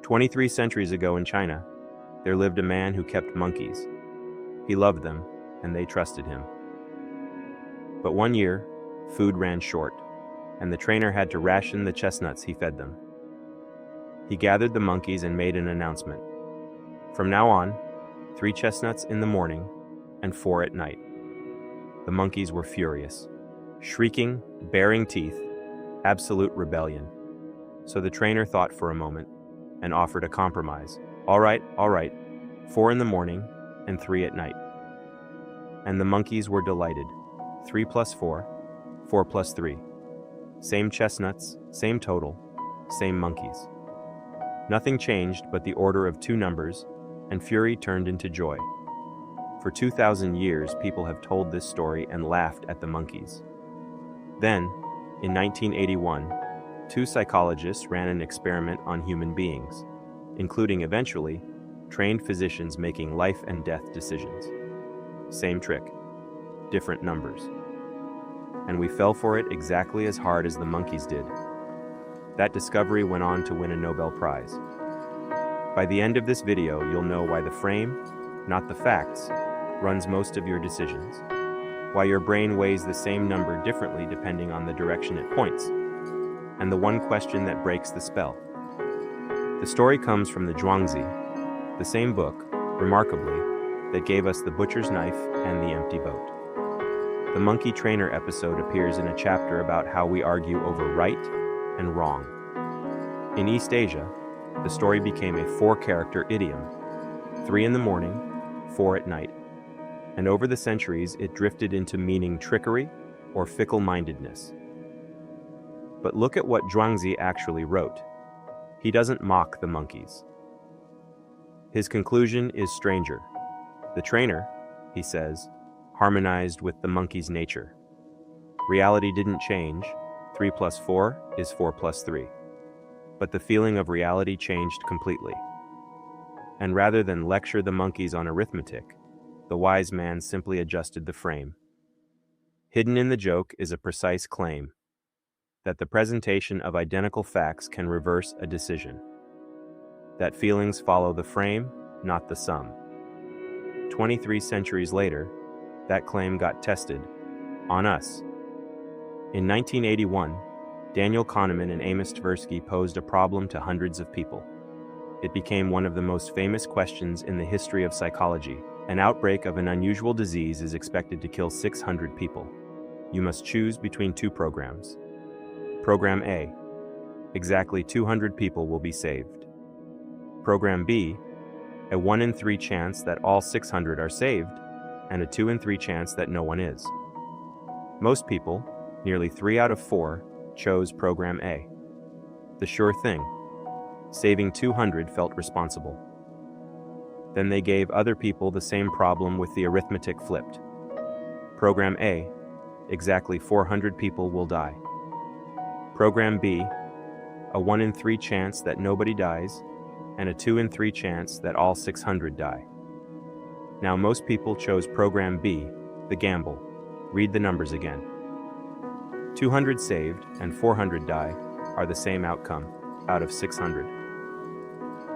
23 centuries ago in China, there lived a man who kept monkeys. He loved them, and they trusted him. But one year, food ran short, and the trainer had to ration the chestnuts he fed them. He gathered the monkeys and made an announcement. From now on, 3 chestnuts in the morning and 4 at night. The monkeys were furious, shrieking, baring teeth, absolute rebellion. So the trainer thought for a moment and offered a compromise. All right, 4 in the morning and 3 at night. And the monkeys were delighted. 3 plus 4, 4 plus 3. Same chestnuts, same total, same monkeys. Nothing changed but the order of 2 numbers, and fury turned into joy. For 2,000 years, people have told this story and laughed at the monkeys. Then, in 1981, 2 psychologists ran an experiment on human beings, including eventually trained physicians making life and death decisions. Same trick, different numbers. And we fell for it exactly as hard as the monkeys did. That discovery went on to win a Nobel Prize. By the end of this video, you'll know why the frame, not the facts, runs most of your decisions, why your brain weighs the same number differently depending on the direction it points, and the one question that breaks the spell. The story comes from the Zhuangzi, the same book, remarkably, that gave us the butcher's knife and the empty boat. The monkey trainer episode appears in a chapter about how we argue over right and wrong. In East Asia, the story became a 4-character idiom, 3 in the morning, 4 at night. And over the centuries, it drifted into meaning trickery or fickle-mindedness. But look at what Zhuangzi actually wrote. He doesn't mock the monkeys. His conclusion is stranger. The trainer, he says, harmonized with the monkey's nature. Reality didn't change. 3 plus 4 is 4 plus 3. But the feeling of reality changed completely. And rather than lecture the monkeys on arithmetic, the wise man simply adjusted the frame. Hidden in the joke is a precise claim that the presentation of identical facts can reverse a decision. That feelings follow the frame, not the sum. 23 centuries later, that claim got tested on us. In 1981, Daniel Kahneman and Amos Tversky posed a problem to hundreds of people. It became one of the most famous questions in the history of psychology. An outbreak of an unusual disease is expected to kill 600 people. You must choose between 2 programs. Program A, exactly 200 people will be saved. Program B, a 1 in 3 chance that all 600 are saved, and a 2 in 3 chance that no one is. Most people, nearly 3 out of 4, chose Program A. The sure thing. Saving 200 felt responsible. Then they gave other people the same problem with the arithmetic flipped. Program A, exactly 400 people will die. Program B, a 1 in 3 chance that nobody dies, and a 2 in 3 chance that all 600 die. Now most people chose Program B, the gamble. Read the numbers again. 200 saved and 400 die are the same outcome, out of 600.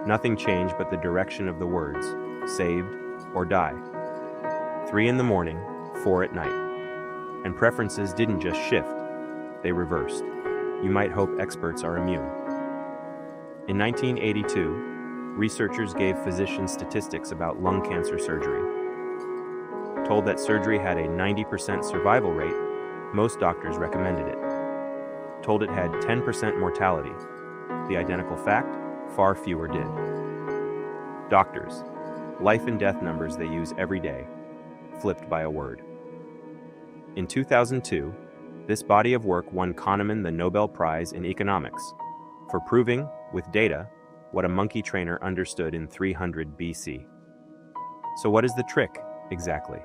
Nothing changed but the direction of the words, saved or die. 3 in the morning, 4 at night. And preferences didn't just shift, they reversed. You might hope experts are immune. In 1982, researchers gave physicians statistics about lung cancer surgery. Told that surgery had a 90% survival rate, most doctors recommended it. Told it had 10% mortality. The identical fact, far fewer did. Doctors, life and death numbers they use every day, flipped by a word. In 2002, this body of work won Kahneman the Nobel Prize in economics for proving, with data, what a monkey trainer understood in 300 BC. So what is the trick, exactly?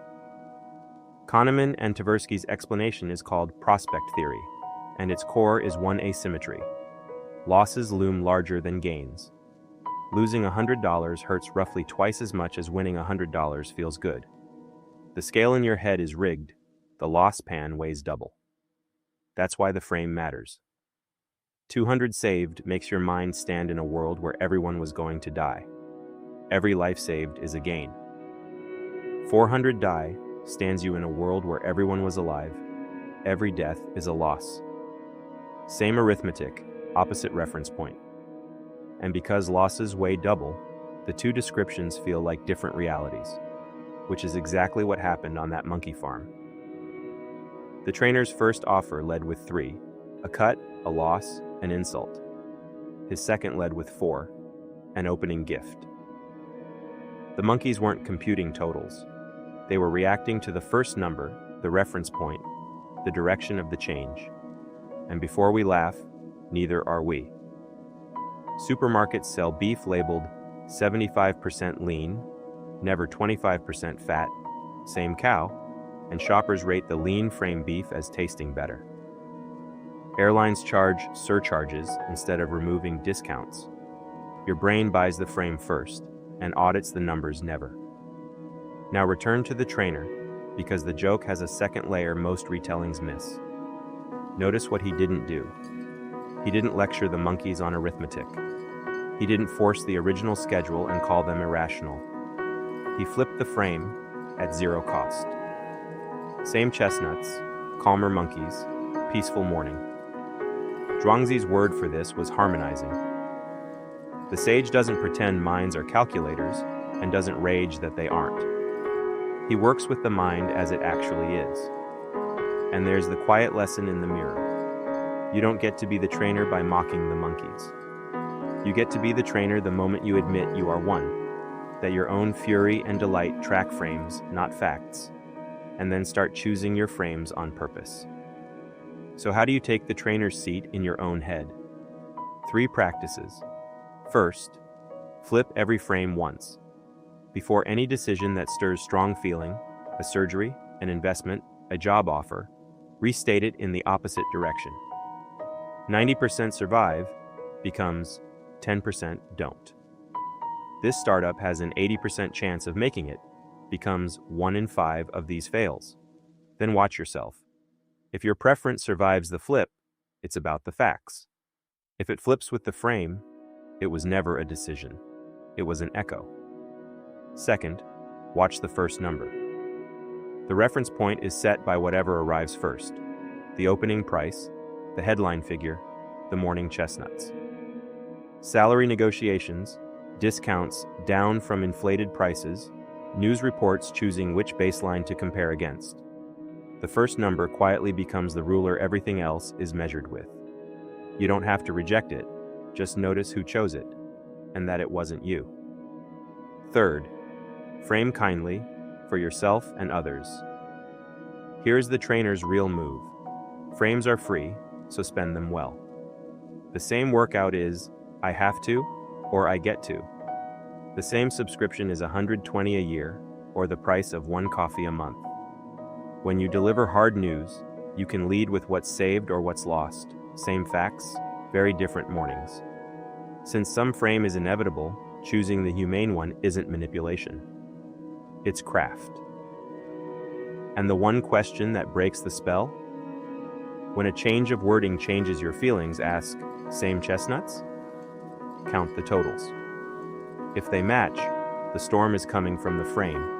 Kahneman and Tversky's explanation is called prospect theory, and its core is one asymmetry. Losses loom larger than gains. Losing $100 hurts roughly twice as much as winning $100 feels good. The scale in your head is rigged. The loss pan weighs double. That's why the frame matters. 200 saved makes your mind stand in a world where everyone was going to die. Every life saved is a gain. 400 die stands you in a world where everyone was alive. Every death is a loss. Same arithmetic, opposite reference point. And because losses weigh double, the two descriptions feel like different realities, which is exactly what happened on that monkey farm. The trainer's first offer led with 3, a cut, a loss, an insult. His second led with 4, an opening gift. The monkeys weren't computing totals. They were reacting to the first number, the reference point, the direction of the change. And before we laugh, neither are we. Supermarkets sell beef labeled 75% lean, never 25% fat, same cow, and shoppers rate the lean frame beef as tasting better. Airlines charge surcharges instead of removing discounts. Your brain buys the frame first and audits the numbers never. Now return to the trainer, because the joke has a second layer most retellings miss. Notice what he didn't do. He didn't lecture the monkeys on arithmetic. He didn't force the original schedule and call them irrational. He flipped the frame at 0 cost. Same chestnuts, calmer monkeys, peaceful morning. Zhuangzi's word for this was harmonizing. The sage doesn't pretend minds are calculators and doesn't rage that they aren't. He works with the mind as it actually is. And there's the quiet lesson in the mirror. You don't get to be the trainer by mocking the monkeys. You get to be the trainer the moment you admit you are one, that your own fury and delight track frames, not facts, and then start choosing your frames on purpose. So how do you take the trainer's seat in your own head? 3 practices. First, flip every frame once. Before any decision that stirs strong feeling, a surgery, an investment, a job offer, restate it in the opposite direction. 90% survive becomes 10% don't. This startup has an 80% chance of making it, becomes 1 in 5 of these fails. Then watch yourself. If your preference survives the flip, it's about the facts. If it flips with the frame, it was never a decision. It was an echo. Second, watch the first number. The reference point is set by whatever arrives first. The opening price, the headline figure, the morning chestnuts. Salary negotiations, discounts down from inflated prices, news reports choosing which baseline to compare against. The first number quietly becomes the ruler everything else is measured with. You don't have to reject it, just notice who chose it, and that it wasn't you. Third, frame kindly for yourself and others. Here's the trainer's real move. Frames are free, so spend them well. The same workout is, I have to, or I get to. The same subscription is $120 a year, or the price of 1 coffee a month. When you deliver hard news, you can lead with what's saved or what's lost. Same facts, very different mornings. Since some frame is inevitable, choosing the humane one isn't manipulation. It's craft. And the one question that breaks the spell? When a change of wording changes your feelings, ask, same chestnuts? Count the totals. If they match, the storm is coming from the frame,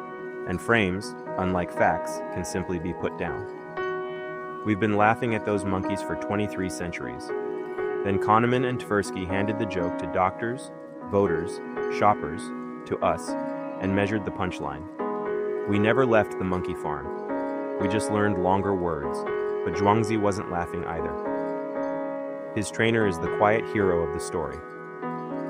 and frames, unlike facts, can simply be put down. We've been laughing at those monkeys for 23 centuries. Then Kahneman and Tversky handed the joke to doctors, voters, shoppers, to us, and measured the punchline. We never left the monkey farm. We just learned longer words, but Zhuangzi wasn't laughing either. His trainer is the quiet hero of the story.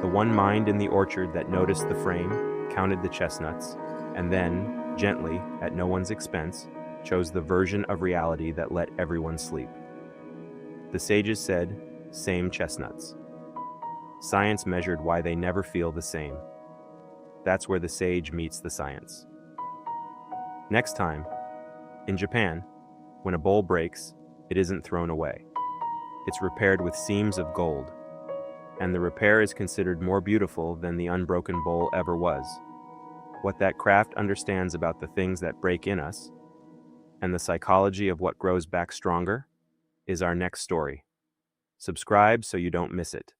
The one mind in the orchard that noticed the frame, counted the chestnuts, and then, gently, at no one's expense, chose the version of reality that let everyone sleep. The sages said, same chestnuts. Science measured why they never feel the same. That's where the sage meets the science. Next time, in Japan, when a bowl breaks, it isn't thrown away. It's repaired with seams of gold, and the repair is considered more beautiful than the unbroken bowl ever was. What that craft understands about the things that break in us, and the psychology of what grows back stronger, is our next story. Subscribe so you don't miss it.